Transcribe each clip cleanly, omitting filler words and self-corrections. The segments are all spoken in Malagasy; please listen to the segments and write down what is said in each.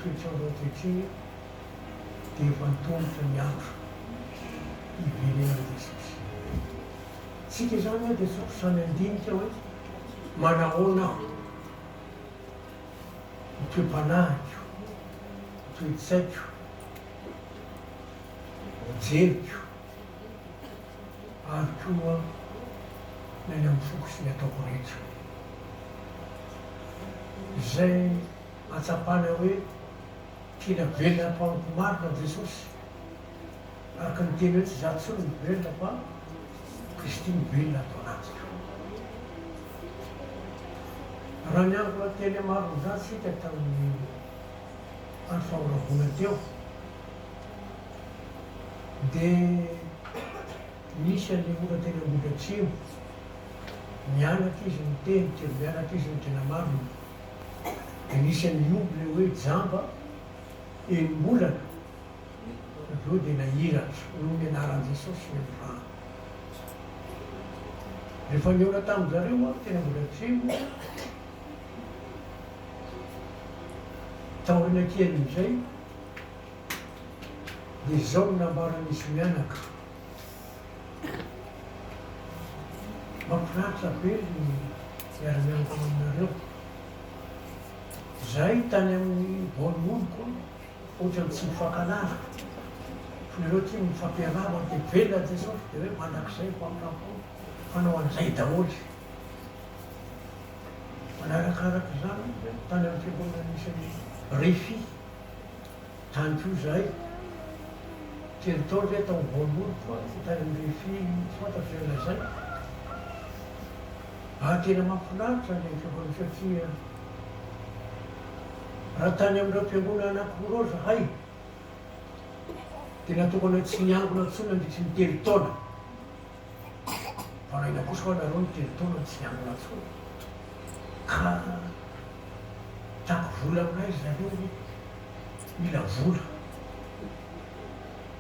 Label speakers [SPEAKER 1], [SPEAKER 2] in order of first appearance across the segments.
[SPEAKER 1] toetr'andro dia efa nitonitra ny andro hivelena Jesosy. Tsika izany hoe dia samy andinika hoe manahoana aho, ny toe-panahiko, ny toe-tsaiko, ny jeriko, ary koa ny any amin'ny foko sy ny ataoko rehetra. Izay atsapana hoe tiana velona ampamiko marina Jesosy. Araka ny teny hoe tsy za tsony ny velona fa Kristy ny velona ato anatiko. Raha niango teny maro zany sika tamin'ny andro fahoravona teo, dia misy an'ilay ora teny ambony atsimo, mianaka izy mitenitra, mianaka izy ny tena marina. Dia nisy an'ioby le hoe jamba enim-bolana, aveo dia nahiratra noho ny anaran'i Jesosy ny mivahana. Rehefa niora tamin-jareo teny ambony atsimo, taorina kely izay, dia izao no nambaran'izy mianaka. Mampiratra be ny miara-mianaka aminareo. Zahay tany amin'ny voalohako, ohatrany tsy mifankalara. Fa nareo tia mifampiarava dia velona Jesosy dia hoe mandrakizay mpamirapo fanao an'izay daholy. Manarakaraka izany tany amin'ny fiangonana misy Refy, tany koa zahay. Telo taona zay tao voalohako tany amin'ny Refy fantatra zay. Tena mahafinaritra ny fiangonana satria raha tany amin'ireo fiangonana anankiroa zahay dia natokana tsy niangona intsony nandritra ny telo taona. Fa raha ina kosa fa nareo ny telo taona tsy niangona intsony. Ka tako vola aminay zareo hoe mila vola.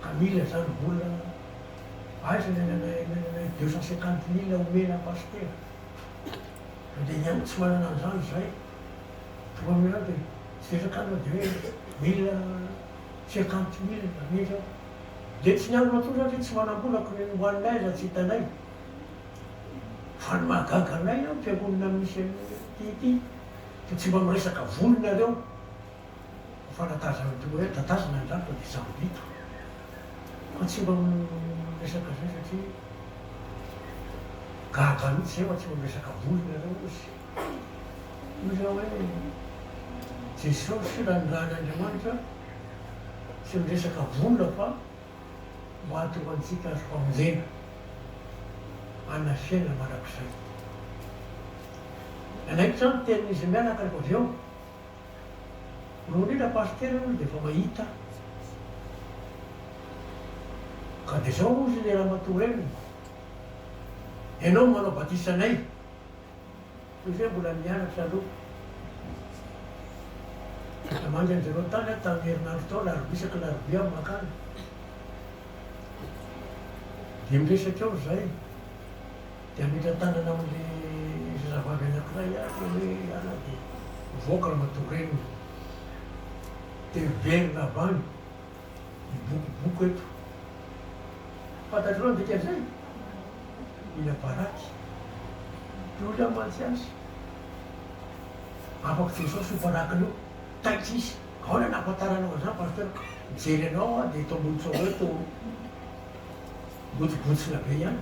[SPEAKER 1] Ka mila zany vola aiza ny 250 000 omena pastera. Dia niango tsy manana an'izany zahay. Tonga amin'izany dia tsy desakana dia hoe 50 000 mila. Dia tsy niangona toa satria tsy manam-bola ko ny hoaninay za tsy hitanay. Fa ny mahagaga anay amin'ny fiangonana misy ity dia tsy mba miresaka volonareo. Fanatazana toa hoe tatazana an'izany fa dia sambito. Fa tsy mba miresaka zay satria gaga mihitsy zay fa tsy mba miresaka volonareo izy. Io zao hoe Jesosy raha ny ran'Andriamanitra tsy miresaka vola fa mahatonga antsika azo famonjena anasiana marak'izay. Anaiky zany tenin'izy mianaka rehefa avy eo. Noho indrindra pastera aloha dia efa mahita. Ka dia zao ozy le ramatoa reny. Ianao manao batisanay. Toy izay mbola mianatra aloha. Namangy an'izareo tany tamin'ny herinandro tao larobisaka larobia makany. Dia miresaka eo zahay. Dia miditra tanana amin'ilay zazavavy anankiray hoe ana dia mivoaka ramatoa reny. Dia miverina avy any mibokiboky eto. Fantatrao dika zay? Mila baraky. Olona mantsy azy. Afaka Jesosy ho barakiny io. Taitra izy. Ahoana nahafantaranao an'izany pastera? Mijery anao dia eto ambony tsao eto botsibotsina be ihany.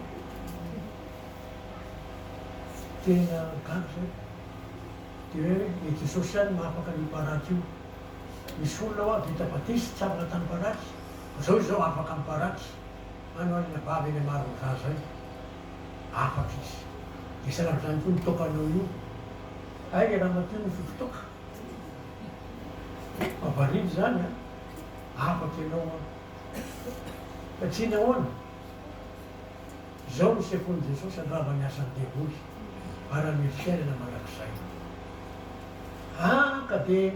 [SPEAKER 1] Tena gaga zay. Dia hoe Jesosy ihany mahafaka ny baraky io. Misy olona hoa vita batisy tsy afaka tany baraky. Zao izy zao afaka ny baraky. Ano alina vavy eny maro zaza zay. Afaka izy. Dia sahala amin'izany koa ny tokanao io. Ay ramatoa ny fifotoka. Mavaridy zany afaka ianao. Satria nahoana? Zao ny sekoan'i Jesosy andrava ny asan'ny devoly. Ara-mily fiainana mandrakizay. Ka dia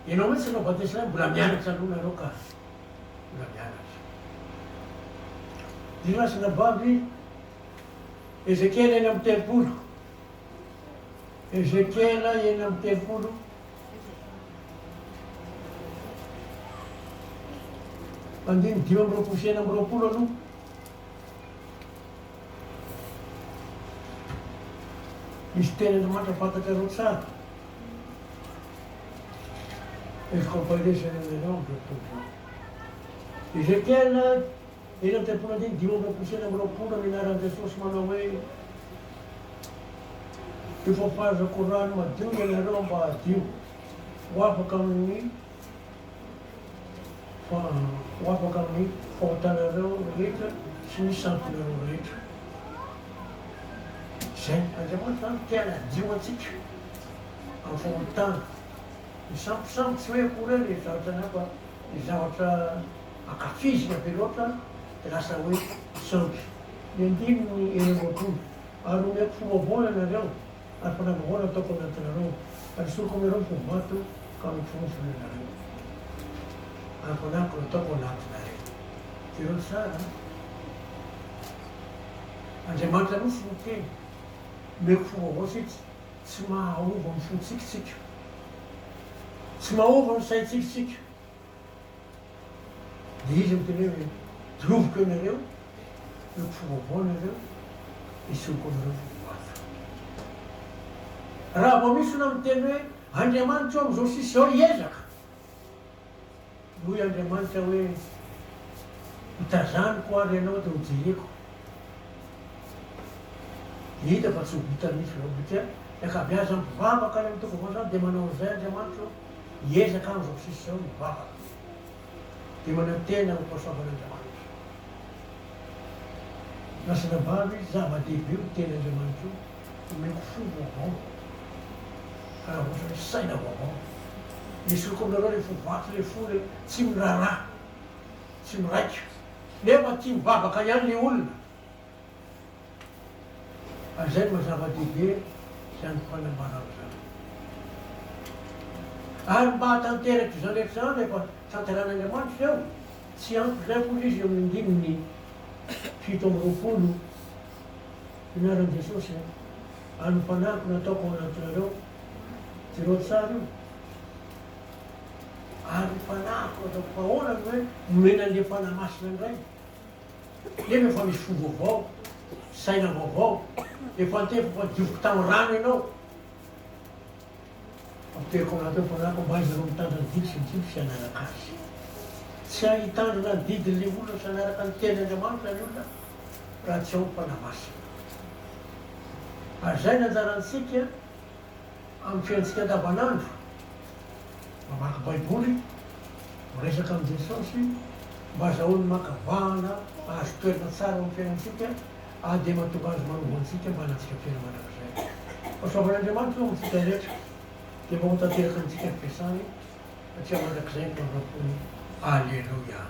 [SPEAKER 1] ianao mihitsy anao batisa mbola mianatra aloha nareo ka. Mbola mianatra. Dirasina vavy Ezekiela eny amin'ny telopolo. Ezekiela eny amin'ny telopolo. Andiny 5 aloha. Misy ten'Andriamanitra fantatrareo tsara. Ezaka faharesana anareo amin'izao tontolo izao. Ezekiel 5 ny anaran'i Jesosy manao hoe efa fahazako rano madio ianareo mba hadio ho afaka amin'ny fahotanareo rehetra sy ny sampinareo rehetra. Zay Andriamanitra zany tia hanadio antsika amin'ny fahotana. Ny samposampotsy hoe akory le zavatra nafa ny zavatra akafizina be loatra dia lasa hoe sampy. Ny andiny ny eren'otolo ary omeko fovaovana anareo ary fanambohoana ataoko anatinareo ary soroko aminareo ny fovato ka mifonofona anareo ary fanako ataoko anatinareo. Jereo tsara Andriamanitra mihitsy ny teny omeko fovaovao sitsy tsy mahaova ny fontsika, tsy mahaova ny saitsika. Dia izy miteny hoe dioviko ianareo, omeko fovaovao anareo, isoroko anareo fovato. Raha vao misy na miteny hoe Andriamanitra eo amin'izao sisy zao hiezaka, hoy Andriamanitra hoe hitazaniko ary ianao dia hojereko. Hita fa tsy ho vita misy zao satria ny ankabeazany mivavaka any amin'ny toko zany dia manao an'izay Andriamanitra hiezaka amin'izao sisy zao mivavaka. Dia manao tena ho pasoavan'Andriamanitra. Nasina vavy zava-dehibe ho tena Andriamanitra io, omeko fo vaovao. Karaha ohatra hoe saina vaovao. Isoroko aminareo le fovato le fo le tsy miraharaha, tsy miraika. Nefa tia mivavaka ihany le olona. Ary zay no zava-dehibe izany fanambarana zany. Ary mba hatanteraka izany rehetra zany rehefa tantaran'Andriamanitra eo, tsy ampy zay koa izy amin'ny andininy 7 inaran'i Jesosy ary ny fanahiko nataoko anatinareo jereo tsara io. Ary ny fanahiko nataoko fahoana ny hoe omena an'le fanahy masina indray. Nefa efa misy fo vaovao, saina vaovao, efa antefo fa dioviko tamin'ny rano ianao. Amteriko anaty eo fanahiko mba izareo mitandrina didy sy mididy sy hanaraka azy. Tsy ahitandrina ny didin'le olona sy hanaraka ny ten'Andriamanitra ny olona raha tsy ao fanahy masina. Ary zay ny anjarantsika amin'ny fiainantsika andavanandro. Mamaky baiboly, miresaka amin'i Jesosy, mba azahoany makavahana azo toerana tsara amin'ny fiainantsika, ary dia mahatonga azy manova antsika mba hanantsika fiaina manakizay. Pasoavan'Andriamanitra io amintsika rehetra, dia mba ho tanteraka antsika ny fiasany satria manakizay ny mpamorapony. Alleluia.